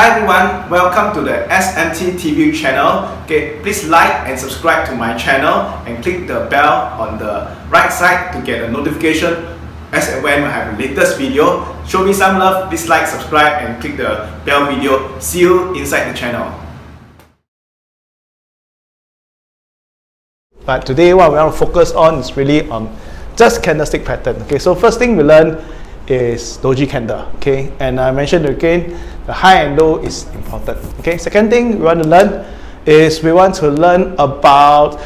Hi everyone, welcome to the SMT TV channel. Okay, please like and subscribe to my channel and click the bell on the right side to get a notification as and when I have the latest video. Show me some love, please like, subscribe and click the bell video. See you inside the channel. But today what we want to focus on is really on just candlestick pattern. Okay, so first thing we learn is doji candle. Okay, and I mentioned again, the high and low is important. Okay, second thing we want to learn is we want to learn about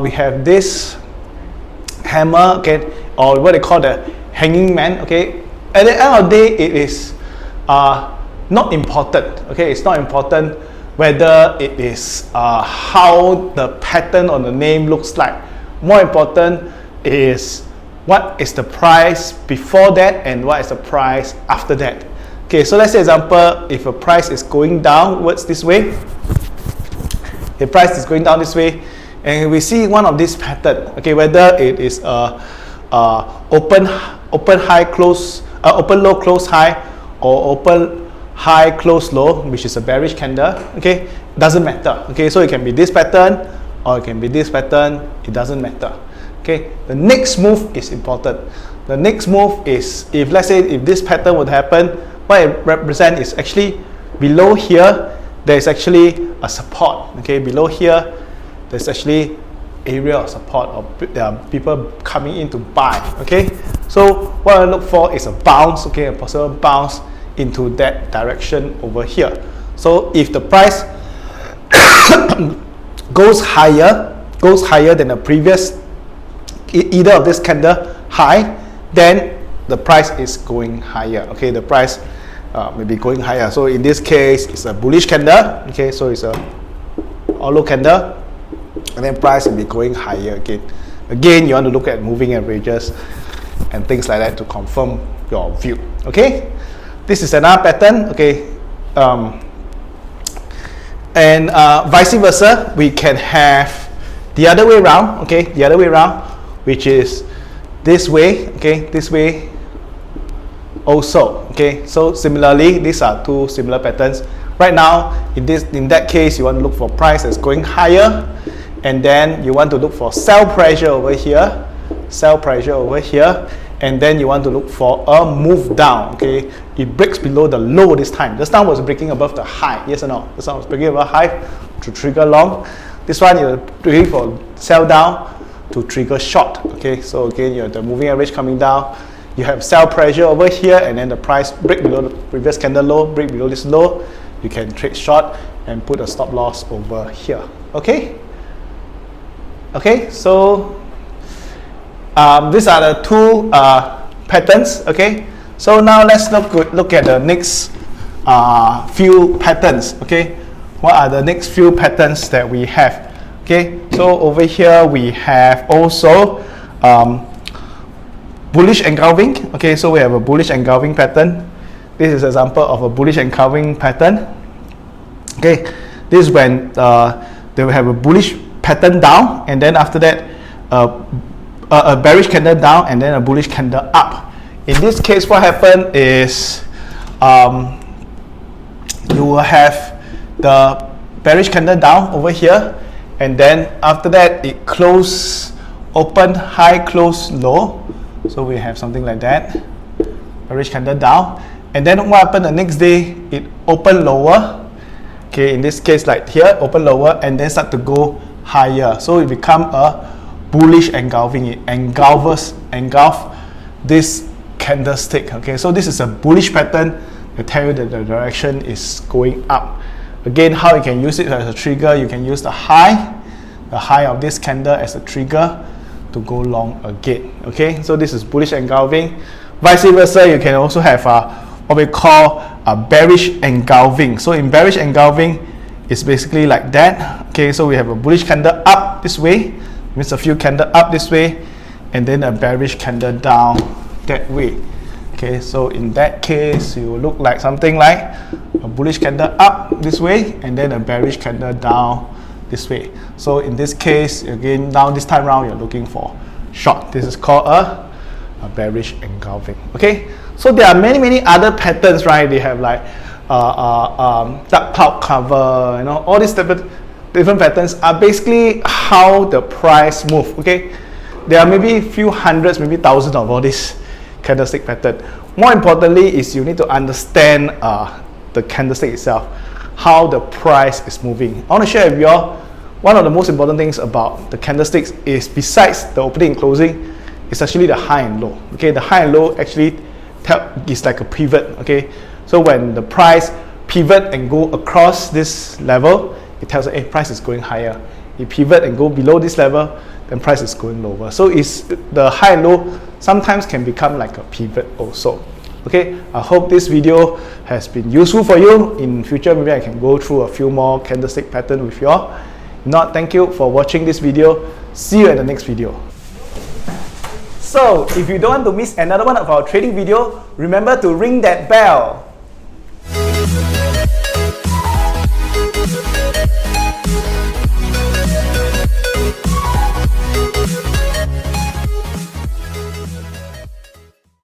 we have this hammer, okay, or what they call the hanging man. Okay, at the end of the day, it is not important. Okay, it's not important whether it is how the pattern on the name looks like. More important is what is the price before that and what is the price after that. Okay, so let's say example, if a price is going downwards this way, the price is going down this way, and we see one of these pattern. Okay, whether it is open high close, open low close high, or open high close low, which is a bearish candle. Okay, doesn't matter. Okay, so it can be this pattern or it can be this pattern. It doesn't matter. Okay, the next move is important. The next move is, if let's say if this pattern would happen, what it represents is actually below here there is actually a support. Okay, below here there's actually area of support, or there are people coming in to buy. Okay, so what I look for is a bounce. Okay, a possible bounce into that direction over here. So if the price goes higher than the previous either of this candle high, then the price is going higher. Okay, the price may be going higher. So in this case, it's a bullish candle. Okay, so it's a hollow candle, and then price will be going higher again. Again, you want to look at moving averages and things like that to confirm your view. Okay, this is another pattern. Okay, and vice versa, we can have the other way around. Okay, the other way around, which is this way. Okay, this way also. Okay, so similarly, these are two similar patterns. Right now, in that case, you want to look for price that's going higher, and then you want to look for sell pressure over here, and then you want to look for a move down. Okay, it breaks below the low this time. This time was breaking above the high. Yes or no? This one was breaking above high to trigger long. This one you're looking for sell down to trigger short. Okay, so again, you have the moving average coming down, you have sell pressure over here, and then the price break below the previous candle low, break below this low, you can trade short and put a stop loss over here. Okay, so these are the two patterns. Okay, so now let's look at the next few patterns. Okay, what are the next few patterns that we have? Okay, so over here we have also bullish engulfing. Okay, so we have a bullish engulfing pattern. This is an example of a bullish engulfing pattern. Okay, this is when they will have a bullish pattern down, and then after that a bearish candle down, and then a bullish candle up. In this case, what happened is you will have the bearish candle down over here, and then after that it close open high close low. So we have something like that, bearish candle down, and then what happened the next day, it open lower. Okay, in this case like here, open lower and then start to go higher. So it become a bullish engulfing. It engulf this candlestick. Okay, so this is a bullish pattern. They tell you that the direction is going up. Again, how you can use it as a trigger, you can use the high of this candle as a trigger to go long again. Okay, so this is bullish engulfing. Vice versa, you can also have what we call a bearish engulfing. So in bearish engulfing, it's basically like that. Okay, so we have a bullish candle up this way, means a few candle up this way, and then a bearish candle down that way. Okay, so in that case, you will look like something like a bullish candle up this way, and then a bearish candle down this way. So in this case, again, now this time around, you're looking for short. This is called a bearish engulfing. Okay, so there are many other patterns, right? They have like dark cloud cover, you know, all these different patterns are basically how the price move. Okay, there are maybe few hundreds, maybe thousands of all these candlestick pattern. More importantly is you need to understand the candlestick itself, how the price is moving. I want to share with you all one of the most important things about the candlesticks is, besides the opening and closing, it's actually the high and low. Okay, the high and low actually is like a pivot. Okay, so when the price pivot and go across this level, it tells us, hey, price is going higher. It pivot and go below this level, then price is going lower. So it's the high and low sometimes can become like a pivot also. Okay, I hope this video has been useful for you. In future, maybe I can go through a few more candlestick pattern with you all. If not, thank you for watching this video. See you in the next video. So, if you don't want to miss another one of our trading video, remember to ring that bell.